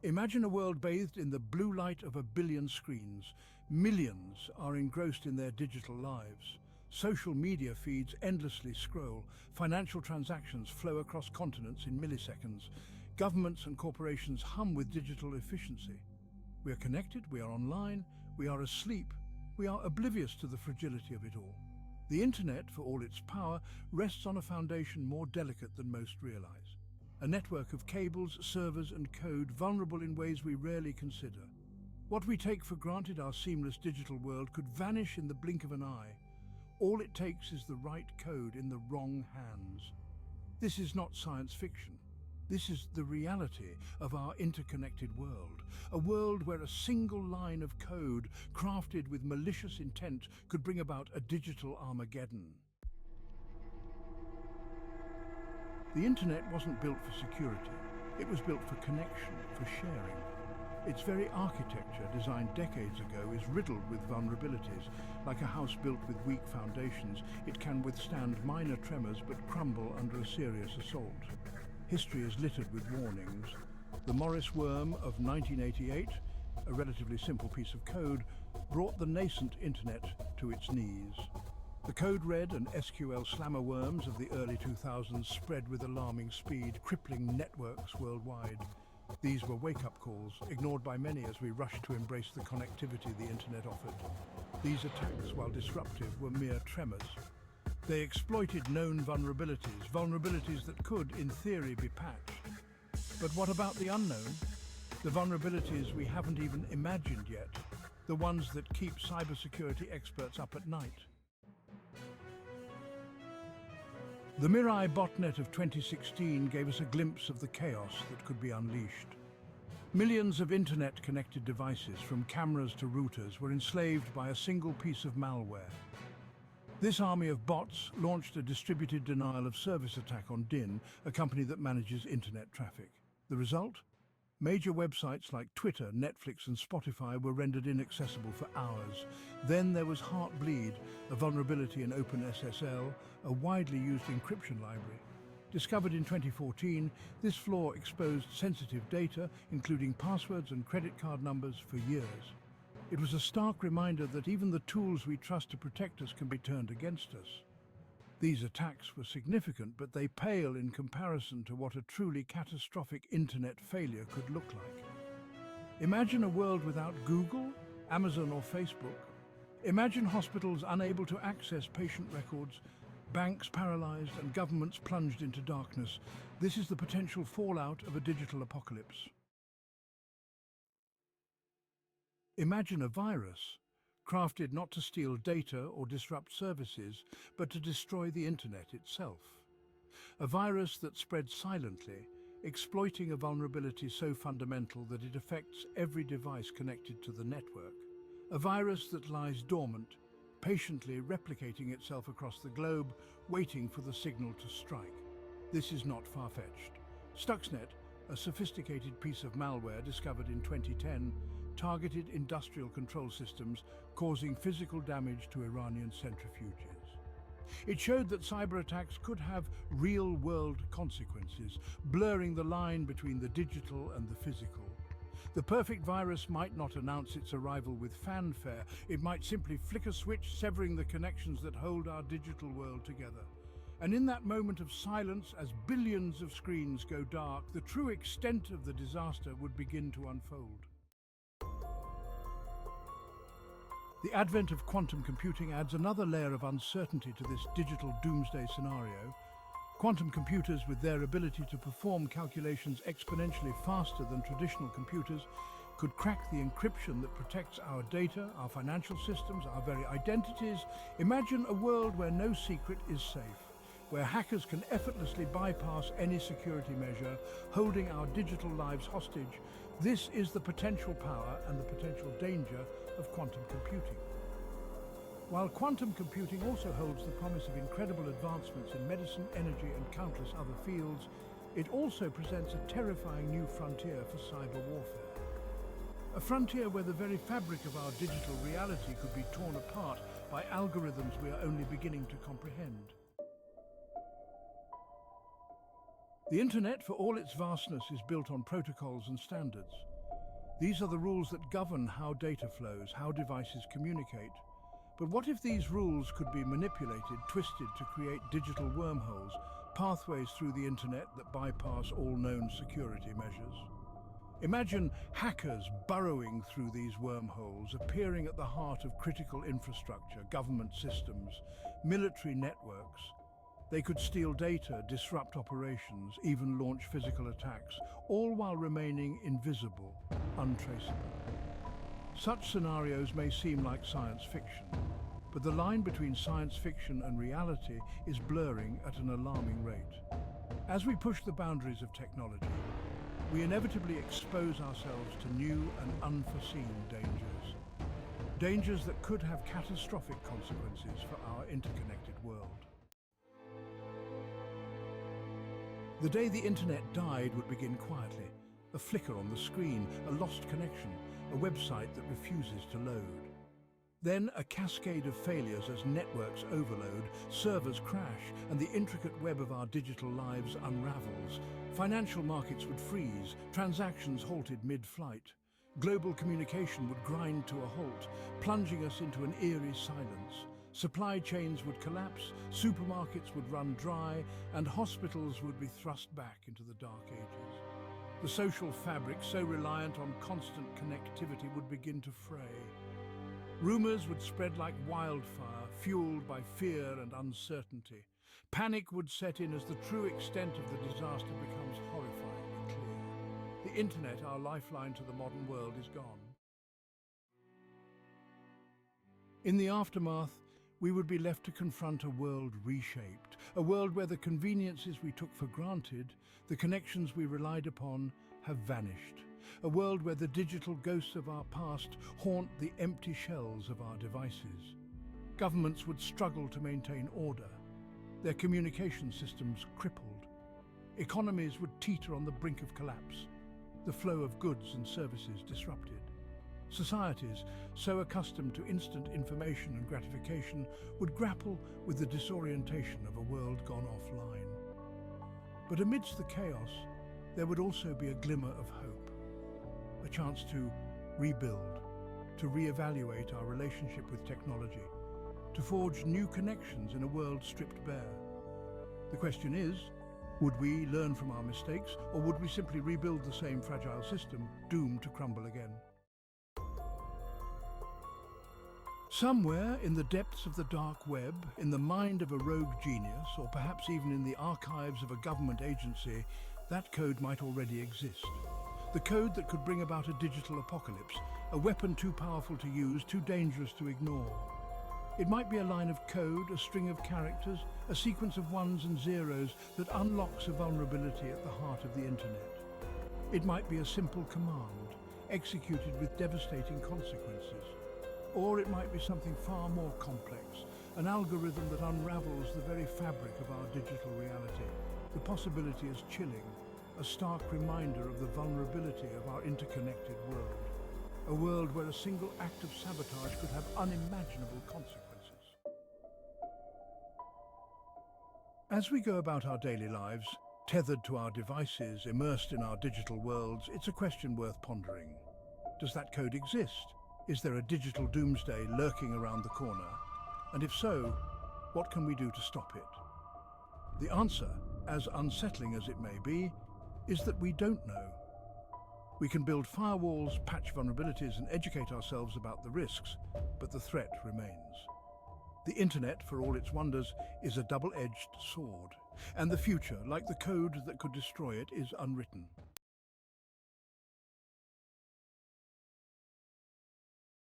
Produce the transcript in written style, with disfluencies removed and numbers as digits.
Imagine a world bathed in the blue light of a billion screens. Millions are engrossed in their digital lives. Social media feeds endlessly scroll. Financial transactions flow across continents in milliseconds. Governments and corporations hum with digital efficiency. We are connected, we are online, we are asleep, we are oblivious to the fragility of it all. The internet, for all its power, rests on a foundation more delicate than most realize. A network of cables, servers and code vulnerable in ways we rarely consider. What we take for granted, our seamless digital world, could vanish in the blink of an eye. All it takes is the right code in the wrong hands. This is not science fiction. This is the reality of our interconnected world. A world where a single line of code, crafted with malicious intent, could bring about a digital Armageddon. The internet wasn't built for security. It was built for connection, for sharing. Its very architecture, designed decades ago, is riddled with vulnerabilities. Like a house built with weak foundations, it can withstand minor tremors but crumble under a serious assault. History is littered with warnings. The Morris worm of 1988, a relatively simple piece of code, brought the nascent internet to its knees. The Code Red and SQL slammer worms of the early 2000s spread with alarming speed, crippling networks worldwide. These were wake-up calls, ignored by many as we rushed to embrace the connectivity the internet offered. These attacks, while disruptive, were mere tremors. They exploited known vulnerabilities that could, in theory, be patched. But what about the unknown? The vulnerabilities we haven't even imagined yet, the ones that keep cybersecurity experts up at night. The Mirai botnet of 2016 gave us a glimpse of the chaos that could be unleashed. Millions of internet-connected devices, from cameras to routers, were enslaved by a single piece of malware. This army of bots launched a distributed denial-of-service attack on DIN, a company that manages internet traffic. The result? Major websites like Twitter, Netflix and Spotify were rendered inaccessible for hours. Then there was Heartbleed, a vulnerability in OpenSSL, a widely used encryption library. Discovered in 2014, this flaw exposed sensitive data, including passwords and credit card numbers, for years. It was a stark reminder that even the tools we trust to protect us can be turned against us. These attacks were significant, but they pale in comparison to what a truly catastrophic internet failure could look like. Imagine a world without Google, Amazon or Facebook. Imagine hospitals unable to access patient records, banks paralyzed and governments plunged into darkness. This is the potential fallout of a digital apocalypse. Imagine a virus, crafted not to steal data or disrupt services, but to destroy the internet itself. A virus that spreads silently, exploiting a vulnerability so fundamental that it affects every device connected to the network. A virus that lies dormant, patiently replicating itself across the globe, waiting for the signal to strike. This is not far-fetched. Stuxnet, a sophisticated piece of malware discovered in 2010, targeted industrial control systems, causing physical damage to Iranian centrifuges. It showed that cyber attacks could have real-world consequences, blurring the line between the digital and the physical. The perfect virus might not announce its arrival with fanfare. It might simply flick a switch, severing the connections that hold our digital world together. And in that moment of silence, as billions of screens go dark, the true extent of the disaster would begin to unfold. The advent of quantum computing adds another layer of uncertainty to this digital doomsday scenario. Quantum computers, with their ability to perform calculations exponentially faster than traditional computers, could crack the encryption that protects our data, our financial systems, our very identities. Imagine a world where no secret is safe, where hackers can effortlessly bypass any security measure, holding our digital lives hostage. This is the potential power and the potential danger of quantum computing. While quantum computing also holds the promise of incredible advancements in medicine, energy, and countless other fields, it also presents a terrifying new frontier for cyber warfare. A frontier where the very fabric of our digital reality could be torn apart by algorithms we are only beginning to comprehend. The Internet, for all its vastness, is built on protocols and standards. These are the rules that govern how data flows, how devices communicate. But what if these rules could be manipulated, twisted to create digital wormholes, pathways through the Internet that bypass all known security measures? Imagine hackers burrowing through these wormholes, appearing at the heart of critical infrastructure, government systems, military networks. They could steal data, disrupt operations, even launch physical attacks, all while remaining invisible, untraceable. Such scenarios may seem like science fiction, but the line between science fiction and reality is blurring at an alarming rate. As we push the boundaries of technology, we inevitably expose ourselves to new and unforeseen dangers. Dangers that could have catastrophic consequences for our interconnected world. The day the Internet died would begin quietly. A flicker on the screen, a lost connection, a website that refuses to load. Then a cascade of failures as networks overload, servers crash, and the intricate web of our digital lives unravels. Financial markets would freeze, transactions halted mid-flight. Global communication would grind to a halt, plunging us into an eerie silence. Supply chains would collapse, supermarkets would run dry, and hospitals would be thrust back into the dark ages. The social fabric, so reliant on constant connectivity, would begin to fray. Rumors would spread like wildfire, fueled by fear and uncertainty. Panic would set in as the true extent of the disaster becomes horrifyingly clear. The Internet, our lifeline to the modern world, is gone. In the aftermath, we would be left to confront a world reshaped, a world where the conveniences we took for granted, the connections we relied upon, have vanished. A world where the digital ghosts of our past haunt the empty shells of our devices. Governments would struggle to maintain order, their communication systems crippled. Economies would teeter on the brink of collapse, the flow of goods and services disrupted. Societies, so accustomed to instant information and gratification, would grapple with the disorientation of a world gone offline. But amidst the chaos, there would also be a glimmer of hope, a chance to rebuild, to reevaluate our relationship with technology, to forge new connections in a world stripped bare. The question is, would we learn from our mistakes, or would we simply rebuild the same fragile system, doomed to crumble again? Somewhere in the depths of the dark web, in the mind of a rogue genius, or perhaps even in the archives of a government agency, that code might already exist. The code that could bring about a digital apocalypse, a weapon too powerful to use, too dangerous to ignore. It might be a line of code, a string of characters, a sequence of ones and zeros that unlocks a vulnerability at the heart of the Internet. It might be a simple command, executed with devastating consequences. Or it might be something far more complex, an algorithm that unravels the very fabric of our digital reality. The possibility is chilling, a stark reminder of the vulnerability of our interconnected world. A world where a single act of sabotage could have unimaginable consequences. As we go about our daily lives, tethered to our devices, immersed in our digital worlds, it's a question worth pondering. Does that code exist? Is there a digital doomsday lurking around the corner? And if so, what can we do to stop it? The answer, as unsettling as it may be, is that we don't know. We can build firewalls, patch vulnerabilities, and educate ourselves about the risks, but the threat remains. The Internet, for all its wonders, is a double-edged sword, and the future, like the code that could destroy it, is unwritten.